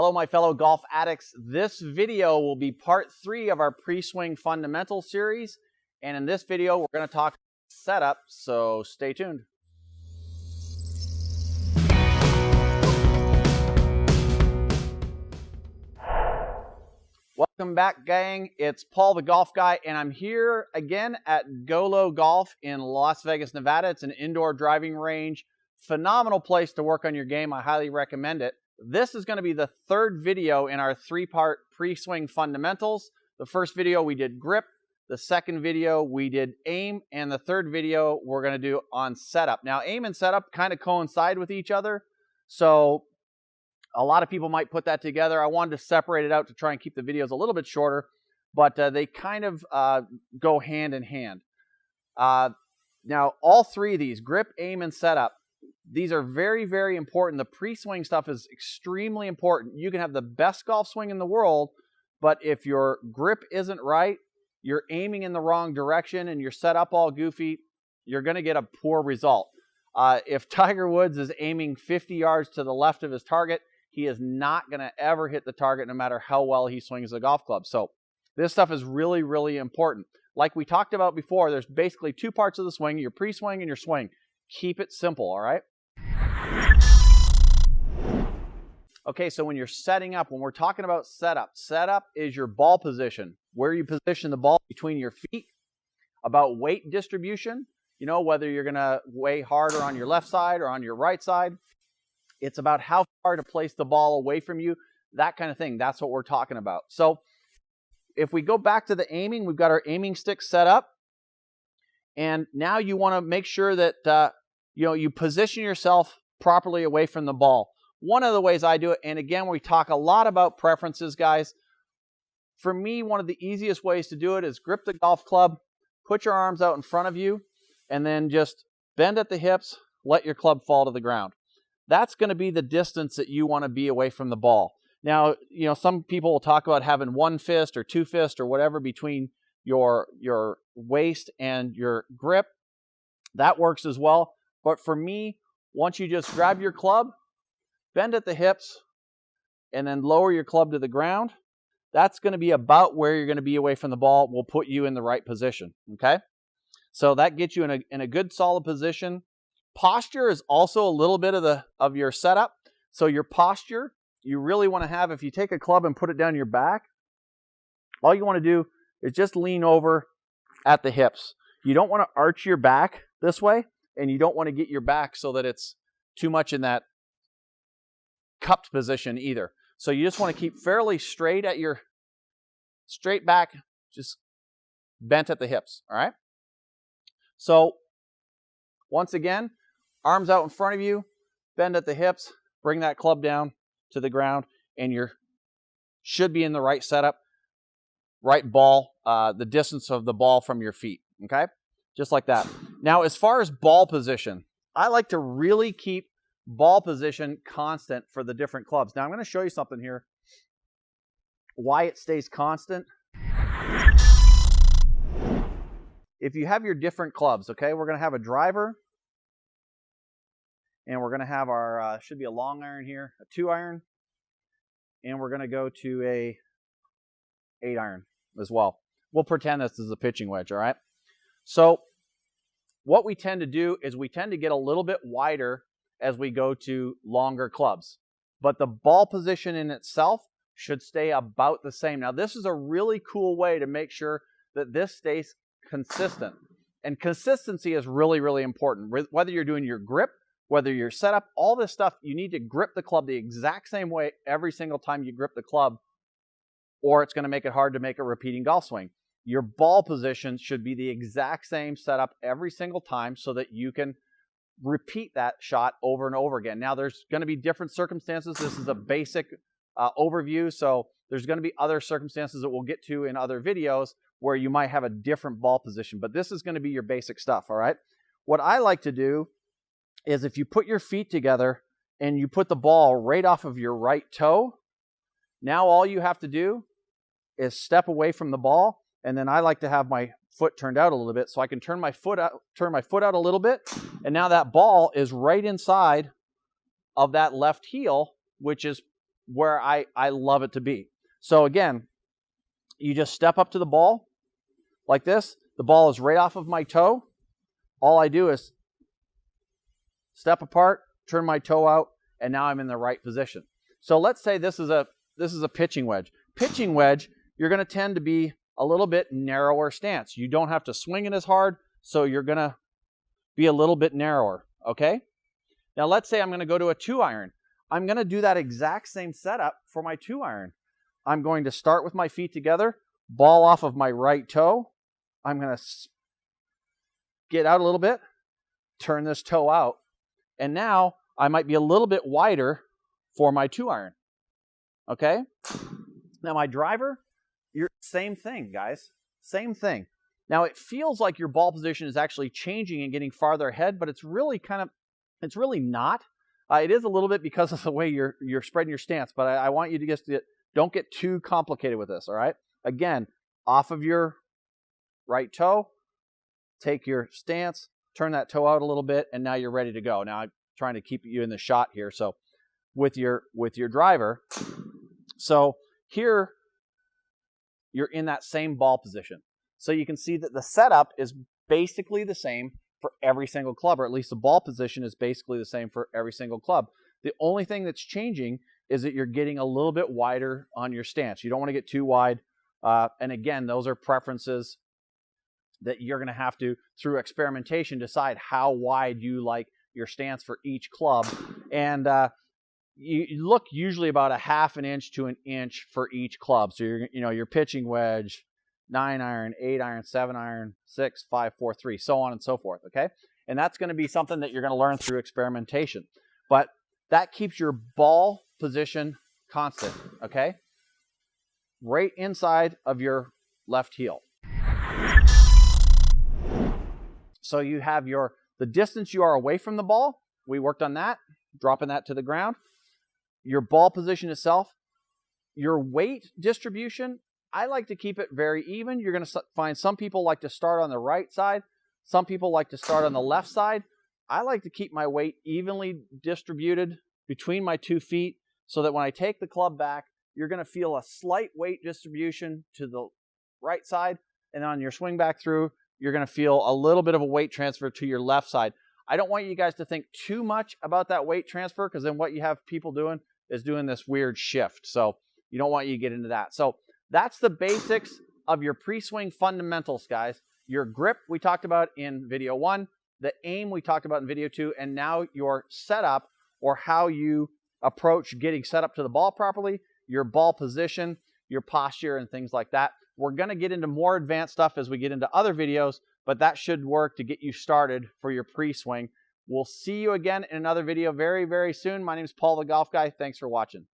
Hello, my fellow golf addicts. This video will be part 3 of our pre-swing fundamental series. And in this video, we're going to talk setup, so stay tuned. Welcome back, gang. It's Paul the Golf Guy, and I'm here again at Golo Golf in Las Vegas, Nevada. It's an indoor driving range. Phenomenal place to work on your game. I highly recommend it. This is going to be the third video in our 3-part pre-swing fundamentals. The first video we did grip, the second video we did aim, and the third video we're going to do on setup. Now, aim and setup kind of coincide with each other, so a lot of people might put that together. I wanted to separate it out to try and keep the videos a little bit shorter, but they kind of go hand in hand. Now, all three of these, grip, aim, and setup, these are very, very important. The pre-swing stuff is extremely important. You can have the best golf swing in the world, but if your grip isn't right, you're aiming in the wrong direction, and you're set up all goofy, you're going to get a poor result. If Tiger Woods is aiming 50 yards to the left of his target, he is not going to ever hit the target no matter how well he swings the golf club. So this stuff is really, really important. Like we talked about before, there's basically 2 parts of the swing, your pre-swing and your swing. Keep it simple, all right? Okay, so when you're setting up, when we're talking about setup is your ball position, where you position the ball between your feet, about weight distribution, you know, whether you're going to weigh harder on your left side or on your right side. It's about how far to place the ball away from you, that kind of thing. That's what we're talking about. So if we go back to the aiming, we've got our aiming stick set up. And now you want to make sure that you position yourself properly away from the ball. One of the ways I do it, and again, we talk a lot about preferences, guys. For me, one of the easiest ways to do it is grip the golf club, put your arms out in front of you, and then just bend at the hips, let your club fall to the ground. That's going to be the distance that you want to be away from the ball. Now, some people will talk about having 1 fist or 2 fists or whatever between your waist and your grip. That works as well. But for me, once you just grab your club, bend at the hips, and then lower your club to the ground, that's going to be about where you're going to be away from the ball. Will put you in the right position, okay? So that gets you in a good solid position. Posture is also a little bit of your setup. So your posture, you really want to have, if you take a club and put it down your back, all you want to do is just lean over at the hips. You don't want to arch your back this way, and you don't want to get your back so that it's too much in that cupped position either. So you just want to keep fairly straight back, just bent at the hips, all right? So once again, arms out in front of you, bend at the hips, bring that club down to the ground, and you should be in the right setup, right ball, the distance of the ball from your feet, okay? Just like that. Now, as far as ball position, I like to really keep ball position constant for the different clubs. Now, I'm going to show you something here, why it stays constant. If you have your different clubs, okay, we're going to have a driver, and we're going to have our, should be a long iron here, a 2-iron, and we're going to go to a 8-iron as well. We'll pretend this is a pitching wedge, all right? So what we tend to do is we tend to get a little bit wider as we go to longer clubs. But the ball position in itself should stay about the same. Now, this is a really cool way to make sure that this stays consistent. And consistency is really, really important. Whether you're doing your grip, whether you're set up, all this stuff, you need to grip the club the exact same way every single time you grip the club, or it's going to make it hard to make a repeating golf swing. Your ball position should be the exact same setup every single time so that you can repeat that shot over and over again. Now, there's going to be different circumstances. This is a basic overview, so there's going to be other circumstances that we'll get to in other videos where you might have a different ball position, but this is going to be your basic stuff, all right? What I like to do is if you put your feet together and you put the ball right off of your right toe, now all you have to do is step away from the ball, and then I like to have my foot turned out a little bit so I can turn my foot out a little bit, and now that ball is right inside of that left heel, which is where I love it to be. So again, you just step up to the ball like this. The ball is right off of my toe. All I do is step apart, turn my toe out, and now I'm in the right position. So let's say this is a pitching wedge. Pitching wedge, you're going to tend to be a little bit narrower stance. You don't have to swing it as hard, so you're going to be a little bit narrower, okay? Now let's say I'm going to go to a 2-iron. I'm going to do that exact same setup for my 2-iron. I'm going to start with my feet together, ball off of my right toe. I'm going to get out a little bit, turn this toe out, and now I might be a little bit wider for my 2-iron, okay? Now my driver, same thing, guys, same thing. Now it feels like your ball position is actually changing and getting farther ahead, but it's really not. It is a little bit because of the way you're spreading your stance, but I want you to don't get too complicated with this, all right? Again, off of your right toe, take your stance, turn that toe out a little bit, and now you're ready to go. Now I'm trying to keep you in the shot here. So with your driver, so here you're in that same ball position. So you can see that the setup is basically the same for every single club, or at least the ball position is basically the same for every single club. The only thing that's changing is that you're getting a little bit wider on your stance. You don't want to get too wide. And again, those are preferences that you're going to have to, through experimentation, decide how wide you like your stance for each club. And you look usually about a 1/2 inch to 1 inch for each club. So your pitching wedge, 9-iron, 8-iron, 7-iron, 6, 5, 4, 3, so on and so forth, okay? And that's going to be something that you're going to learn through experimentation. But that keeps your ball position constant, okay? Right inside of your left heel. So you have the distance you are away from the ball. We worked on that, dropping that to the ground. Your ball position itself, your weight distribution, I like to keep it very even. You're going to find some people like to start on the right side. Some people like to start on the left side. I like to keep my weight evenly distributed between my 2 feet so that when I take the club back, you're going to feel a slight weight distribution to the right side. And on your swing back through, you're going to feel a little bit of a weight transfer to your left side. I don't want you guys to think too much about that weight transfer, because then what you have people doing is doing this weird shift. So you don't want you to get into that. So that's the basics of your pre-swing fundamentals, guys. Your grip we talked about in video 1, the aim we talked about in video 2, and now your setup, or how you approach getting set up to the ball properly, your ball position, your posture, and things like that. We're going to get into more advanced stuff as we get into other videos, but that should work to get you started for your pre-swing. We'll see you again in another video very, very soon. My name is Paul the Golf Guy. Thanks for watching.